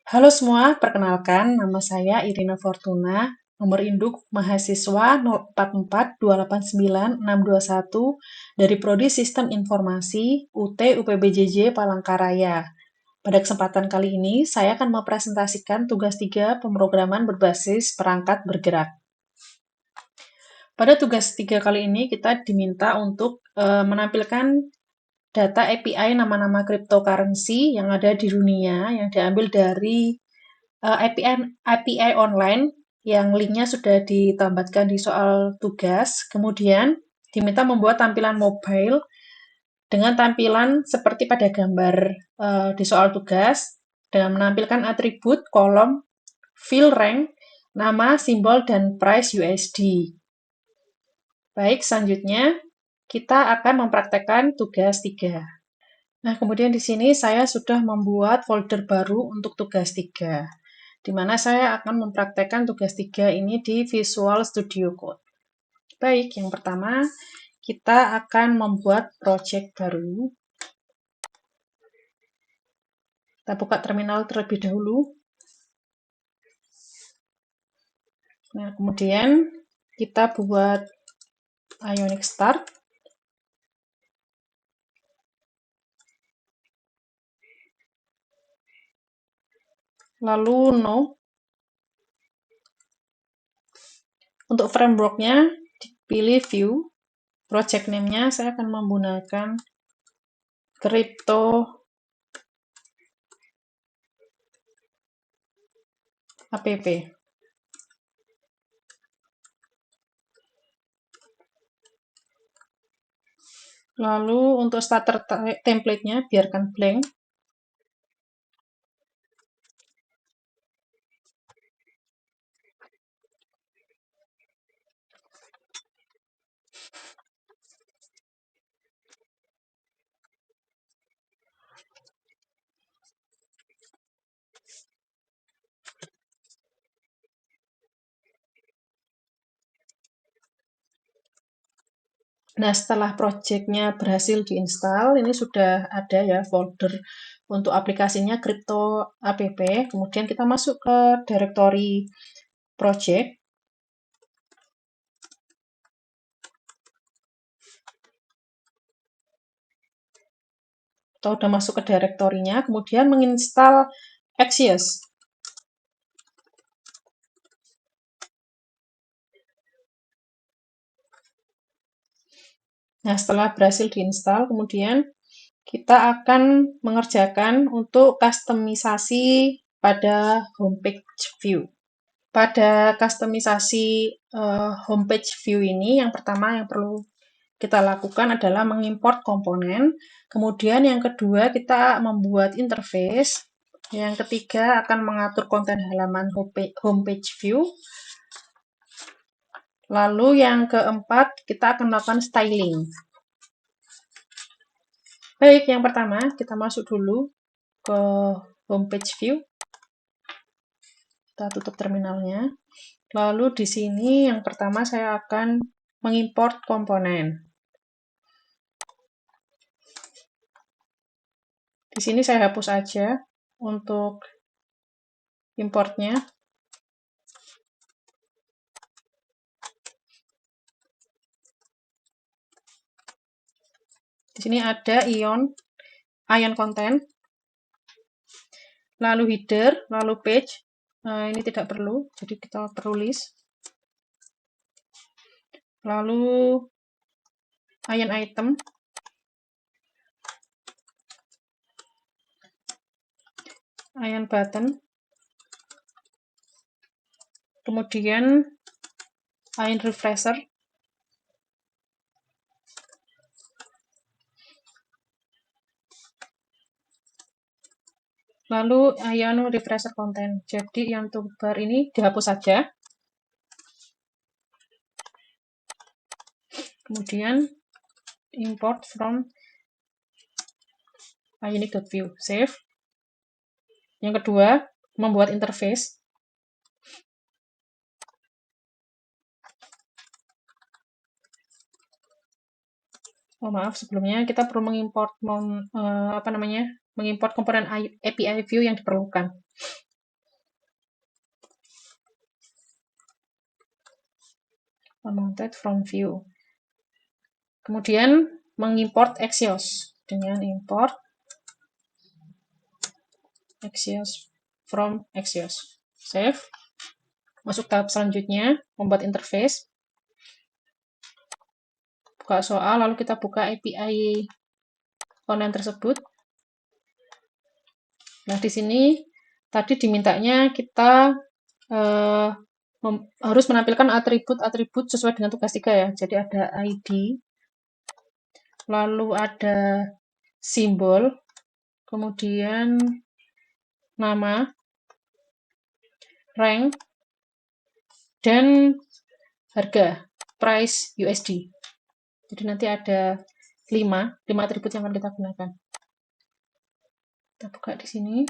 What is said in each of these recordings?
Halo semua, perkenalkan nama saya Irina Fortuna, nomor induk mahasiswa 04428961 dari Prodi Sistem Informasi UT UPBJJ Palangkaraya. Pada kesempatan kali ini, saya akan mempresentasikan tugas 3 pemrograman berbasis perangkat bergerak. Pada tugas 3 kali ini, kita diminta untuk menampilkan data API nama-nama cryptocurrency yang ada di dunia, yang diambil dari API online yang linknya sudah ditambahkan di soal tugas. Kemudian diminta membuat tampilan mobile dengan tampilan seperti pada gambar di soal tugas dengan menampilkan atribut kolom field rank, nama, simbol, dan price USD. Baik, selanjutnya kita akan mempraktekkan tugas 3. Nah, kemudian di sini saya sudah membuat folder baru untuk tugas 3, di mana saya akan mempraktekkan tugas 3 ini di Visual Studio Code. Baik, yang pertama kita akan membuat project baru. Kita buka terminal terlebih dahulu. Nah, kemudian kita buat Ionic Start. Lalu No. Untuk framework-nya dipilih View. Project name-nya saya akan menggunakan Crypto app. Lalu untuk starter template-nya biarkan blank. Nah, setelah project-nya berhasil diinstal, ini sudah ada ya folder untuk aplikasinya Crypto app. Kemudian kita masuk ke directory project. Kita udah masuk ke directory-nya, kemudian menginstal Axios. Nah, setelah berhasil diinstal, kemudian kita akan mengerjakan untuk kustomisasi pada homepage view. Pada kustomisasi homepage view ini, yang pertama yang perlu kita lakukan adalah mengimport komponen. Kemudian yang kedua, kita membuat interface. Yang ketiga, akan mengatur konten halaman homepage view. Lalu yang keempat, kita akan melakukan styling. Baik, yang pertama, kita masuk dulu ke homepage view. Kita tutup terminalnya. Lalu di sini yang pertama saya akan mengimport komponen. Di sini saya hapus aja untuk importnya. Di sini ada ion content, lalu header, lalu page. Ini tidak perlu, jadi kita perlu list. Lalu ion item, ion button, kemudian ion refresher, lalu ion refresher content. Jadi yang toolbar ini dihapus saja. Kemudian import from ionic.view, save. Yang kedua, membuat interface. Oh maaf, sebelumnya kita perlu mengimport mengimport komponen API view yang diperlukan. unmounted from view. Kemudian mengimport Axios dengan import Axios from Axios. Save. Masuk tahap selanjutnya, membuat interface. Buka soal, lalu kita buka API online tersebut. Nah, di sini tadi dimintanya kita harus menampilkan atribut-atribut sesuai dengan tugas 3 ya. Jadi ada ID, lalu ada simbol, kemudian nama, rank, dan harga, price USD. Jadi nanti ada 5 atribut yang akan kita gunakan. Kita buka di sini,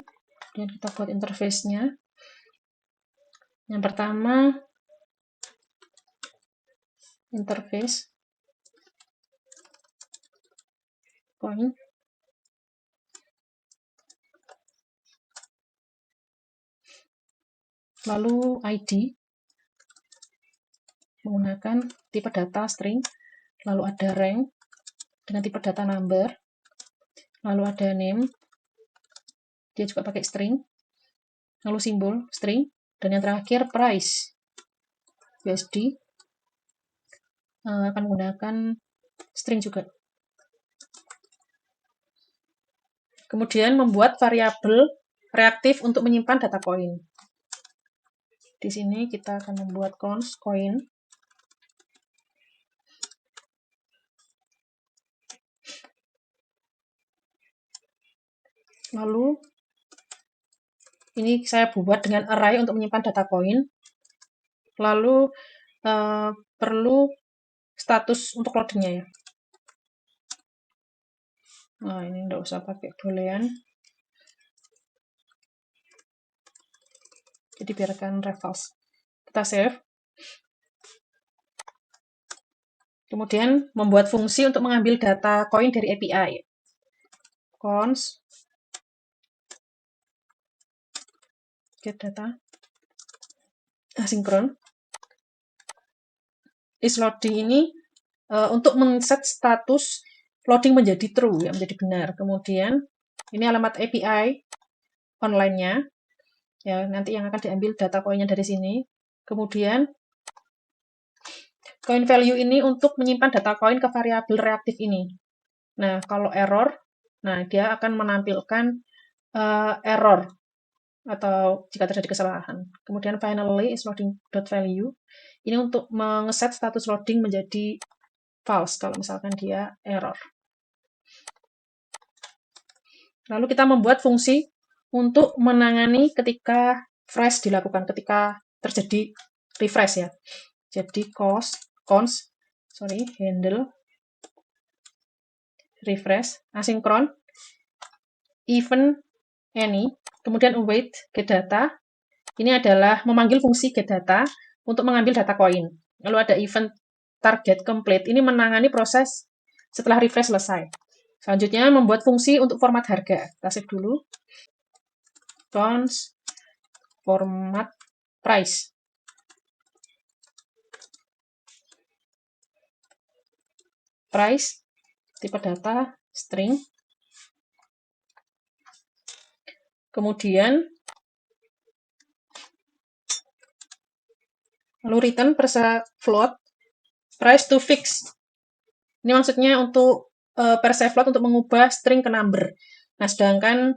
dan kita buat interface-nya. Yang pertama, interface, point, lalu ID, menggunakan tipe data string, lalu ada rank, dengan tipe data number, lalu ada name, dia juga pakai string, lalu simbol, string, dan yang terakhir price, USD, akan menggunakan string juga. Kemudian membuat variabel reaktif untuk menyimpan data koin. Di sini kita akan membuat const coin. Lalu ini saya buat dengan array untuk menyimpan data koin. Lalu perlu status untuk loadingnya ya. Nah, ini enggak usah pakai boolean. Jadi biarkan reverse. Kita save. Kemudian membuat fungsi untuk mengambil data koin dari API. Const get data asinkron. Is loading ini untuk men-set status loading menjadi true, ya, menjadi benar. Kemudian ini alamat API online-nya, ya, nanti yang akan diambil data koinnya dari sini. Kemudian coin value ini untuk menyimpan data koin ke variabel reaktif ini. Nah, kalau error, nah dia akan menampilkan error atau jika terjadi kesalahan. Kemudian finally is loading.value. Ini untuk mengeset status loading menjadi false kalau misalkan dia error. Lalu kita membuat fungsi untuk menangani ketika refresh dilakukan, ketika terjadi refresh ya. Jadi handle refresh asinkron event any, kemudian await get data. Ini adalah memanggil fungsi get data untuk mengambil data koin. Lalu ada event target complete. Ini menangani proses setelah refresh selesai. Selanjutnya membuat fungsi untuk format harga. Kita save dulu. Const format price. Price, tipe data, string. Kemudian lalu return persa float price to fix. Ini maksudnya untuk persa float untuk mengubah string ke number. Nah, sedangkan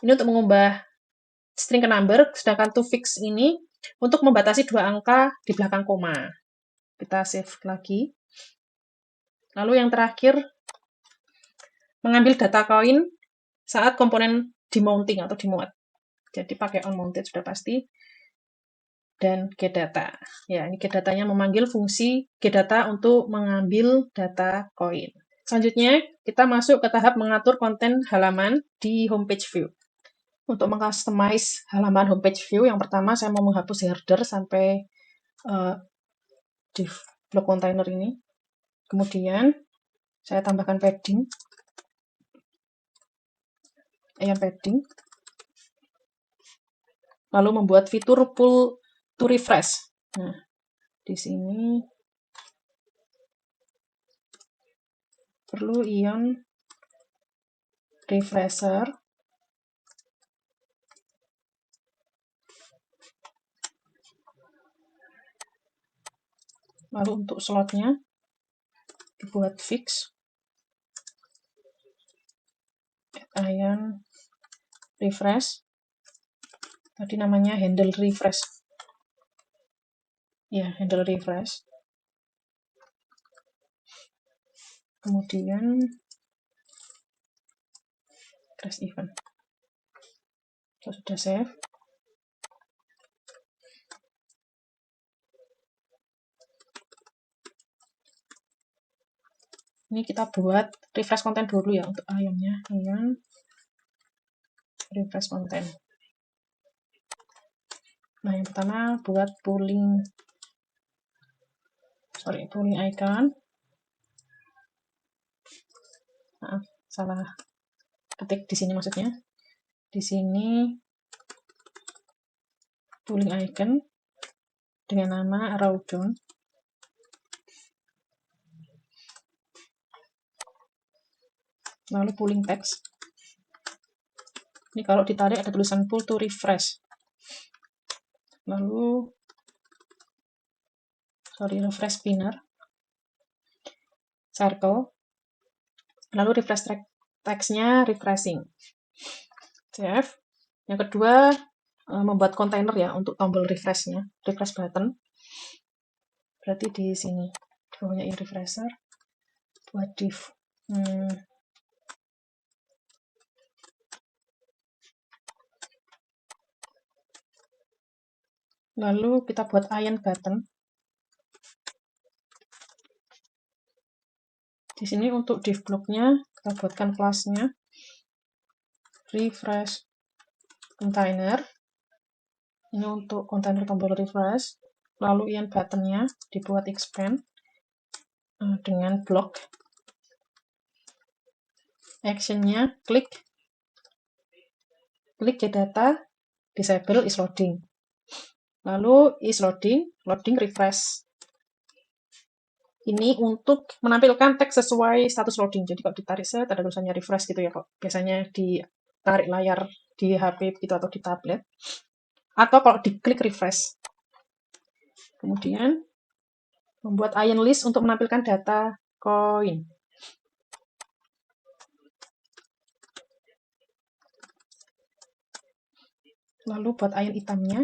ini untuk mengubah string ke number, sedangkan to fix ini untuk membatasi 2 angka di belakang koma. Kita save lagi. Lalu yang terakhir, mengambil data koin saat komponen demounting atau demote. Jadi pakai onMounted sudah pasti. Dan getData. Ya, ini getDatanya memanggil fungsi getData untuk mengambil data koin. Selanjutnya, kita masuk ke tahap mengatur konten halaman di homepage view. Untuk mengcustomize halaman homepage view, yang pertama saya mau menghapus header sampai di blok container ini. Kemudian, saya tambahkan padding. Padding. Lalu membuat fitur pull to refresh. Nah, di sini perlu ion refresher. Lalu untuk slotnya dibuat fix, ion refresh, tadi namanya handle refresh ya, handle refresh. Kemudian crash event. Sudah save. Ini kita buat refresh konten dulu ya untuk ionnya. Ion refresh konten. Nah, yang pertama buat pooling icon. Maaf, salah ketik di sini maksudnya. Di sini pooling icon dengan nama Rawdon. Lalu pooling text. Ini kalau ditarik ada tulisan pull to refresh. Lalu refresh spinner, circle. Lalu refresh text-nya refreshing. Save. Yang kedua membuat kontainer ya untuk tombol refresh-nya, refresh button. Berarti di sini di bawahnya in refresher buat div. Lalu kita buat ion button. Di sini untuk div block-nya kita buatkan kelasnya refresh container. Ini untuk kontainer tombol refresh. Lalu ion button-nya dibuat expand dengan block. Action-nya klik get data, disable is loading. Lalu is loading refresh. Ini untuk menampilkan teks sesuai status loading. Jadi kalau ditarik set ada tulisannya refresh gitu ya kok. Biasanya ditarik layar di HP gitu atau di tablet. Atau kalau diklik refresh. Kemudian membuat ion list untuk menampilkan data koin. Lalu buat ion hitamnya.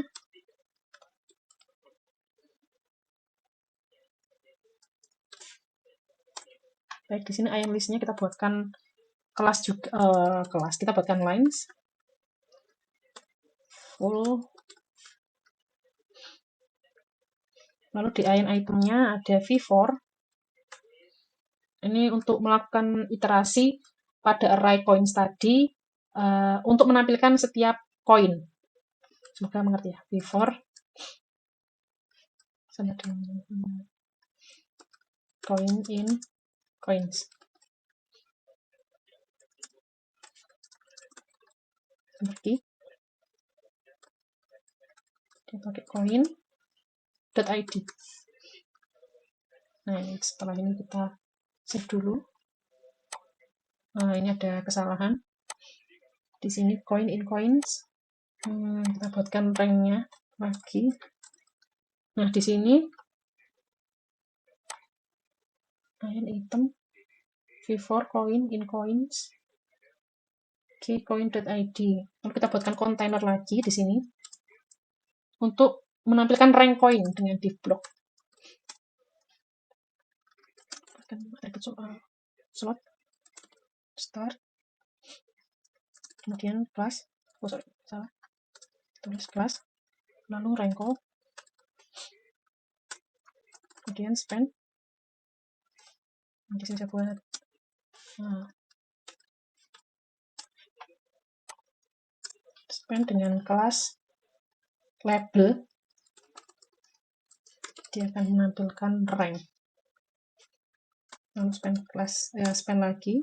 Baik, di sini ion listnya kita buatkan kelas juga, kita buatkan lines full. Lalu di ion itemnya ada v4. Ini untuk melakukan iterasi pada array coins tadi untuk menampilkan setiap koin. Semoga mengerti ya. v4 sama dengan coin in coins. Seperti kita pakai coin.id. Nah, setelah ini kita save dulu. Nah, ini ada kesalahan. Di sini coin in coins. Kita buatkan ranknya lagi. Nah, di sini ion item v4 coin in coins coin.id. Lalu kita buatkan kontainer lagi di sini untuk menampilkan rank coin dengan div block. Slot start, kemudian class, tulis class, lalu rank, kemudian spend. Nanti saya buat spend dengan kelas label, dia akan menampilkan rank. Lalu spend lagi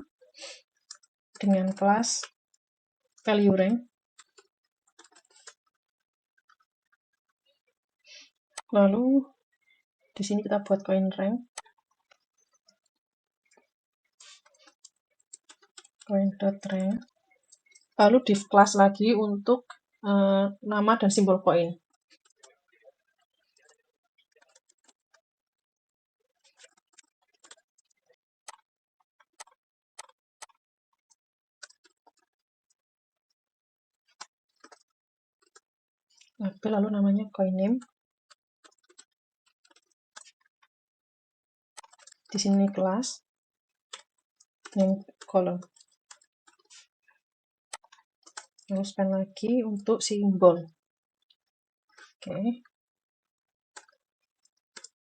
dengan kelas value rank. Lalu di sini kita buat coin rank. coin.rank. Lalu div class lagi untuk nama dan simbol koin. Label lalu namanya coin name. Di sini kelas name column. Lalu span lagi untuk simbol. Oke.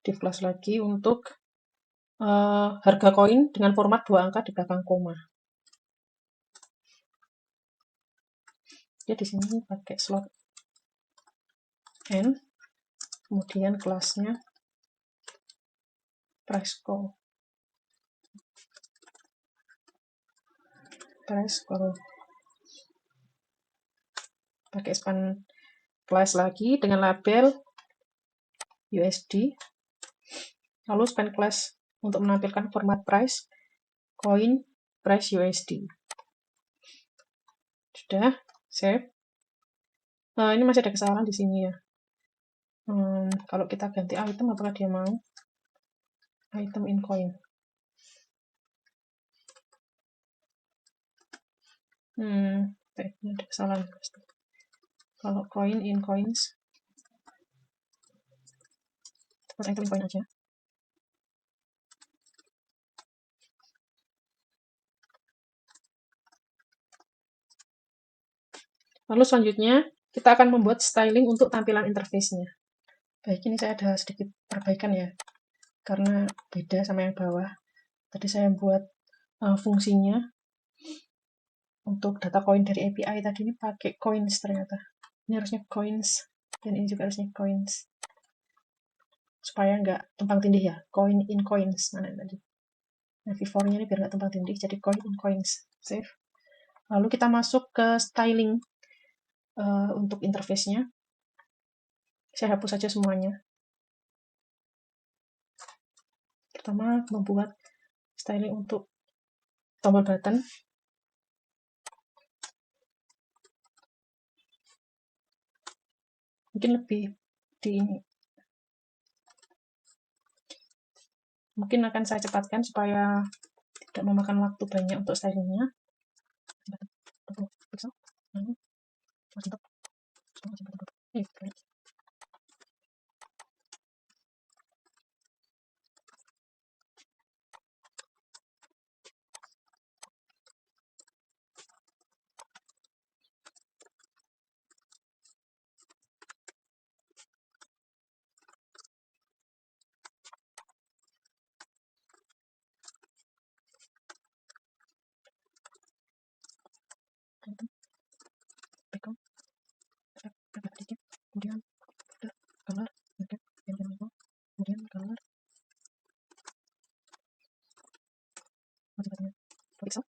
Div class lagi untuk harga koin dengan format 2 angka di belakang koma. Ya di sini pakai slot n, kemudian kelasnya price call. Pakai span class lagi dengan label USD. Lalu span class untuk menampilkan format price coin price USD. Sudah, save. Ini masih ada kesalahan di sini ya. Kalau kita ganti item, apakah dia mau? Item in coin. Ini ada kesalahan. Kalau coin in coins, buat item in coin aja. Lalu selanjutnya, kita akan membuat styling untuk tampilan interface-nya. Baik, ini saya ada sedikit perbaikan ya, karena beda sama yang bawah. Tadi saya buat fungsinya untuk data coin dari API tadi ini pakai coins ternyata. Ini harusnya coins, dan ini juga harusnya coins. Supaya nggak tumpang tindih ya, coin in coins. Mana tadi? Nah, V4-nya ini biar nggak tumpang tindih, jadi coin in coins. Save. Lalu kita masuk ke styling untuk interface-nya. Saya hapus saja semuanya. Pertama, membuat styling untuk tombol button. Mungkin lebih di ini. Mungkin akan saya cepatkan supaya tidak memakan waktu banyak untuk stylingnya. Kemudian color, kemudian color, pixel.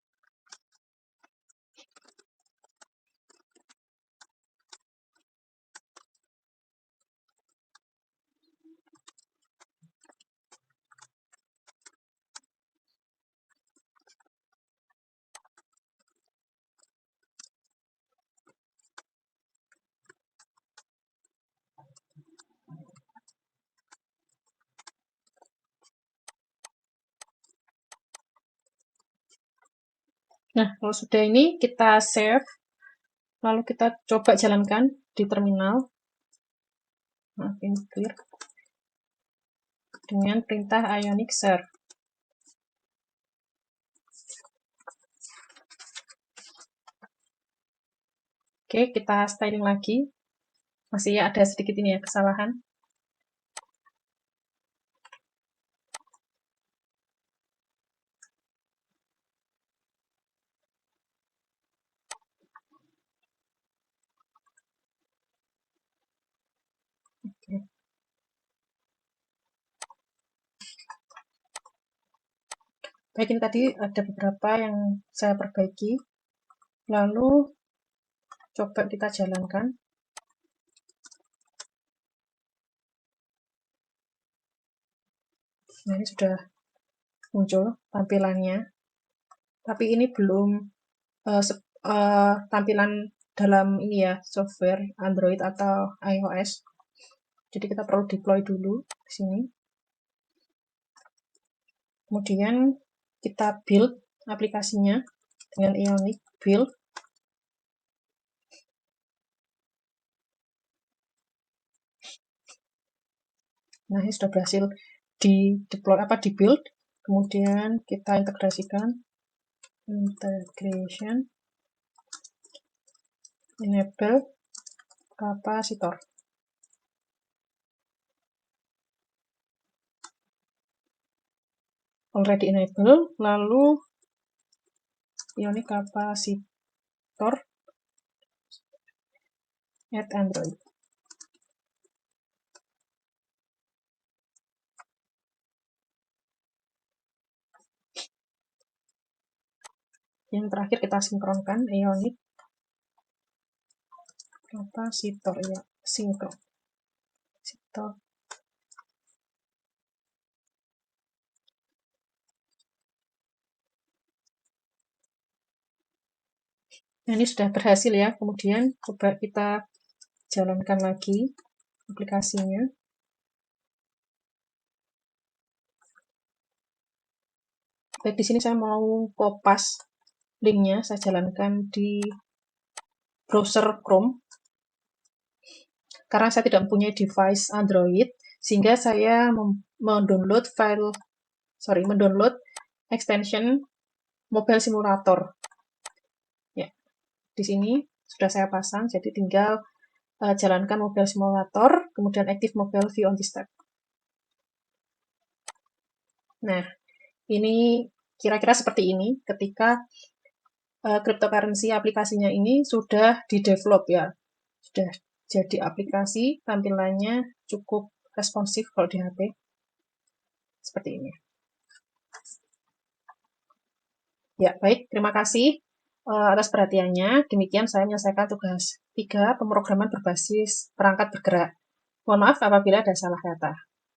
Nah, kalau sudah ini kita save, lalu kita coba jalankan di terminal. Ini clear. Dengan perintah ionic serve. Oke, kita styling lagi. Masih ada sedikit ini ya, kesalahan. Oke. Baik, ini tadi ada beberapa yang saya perbaiki. Lalu coba kita jalankan. Nah, ini sudah muncul tampilannya. Tapi ini belum tampilan dalam ini ya, software Android atau iOS. Jadi kita perlu deploy dulu di sini. Kemudian kita build aplikasinya dengan Ionic build. Nah, ini sudah berhasil di deploy di build. Kemudian kita integrasikan integration enable kapasitor. Already enable, lalu Ionic kapasitor add Android. Yang terakhir kita sinkronkan Ionic kapasitor ya, sinkron. Nah, ini sudah berhasil ya. Kemudian coba kita jalankan lagi aplikasinya. Baik, di sini saya mau kopas linknya, saya jalankan di browser Chrome. Karena saya tidak mempunyai device Android, sehingga saya mendownload extension Mobile Simulator. Ya, di sini sudah saya pasang, jadi tinggal jalankan Mobile Simulator, kemudian Active Mobile View on this tab. Nah, ini kira-kira seperti ini ketika cryptocurrency aplikasinya ini sudah di-develop ya. Sudah jadi aplikasi, tampilannya cukup responsif kalau di HP. Seperti ini. Ya, baik. Terima kasih atas perhatiannya. Demikian saya menyelesaikan tugas 3, pemrograman berbasis perangkat bergerak. Mohon maaf apabila ada salah kata.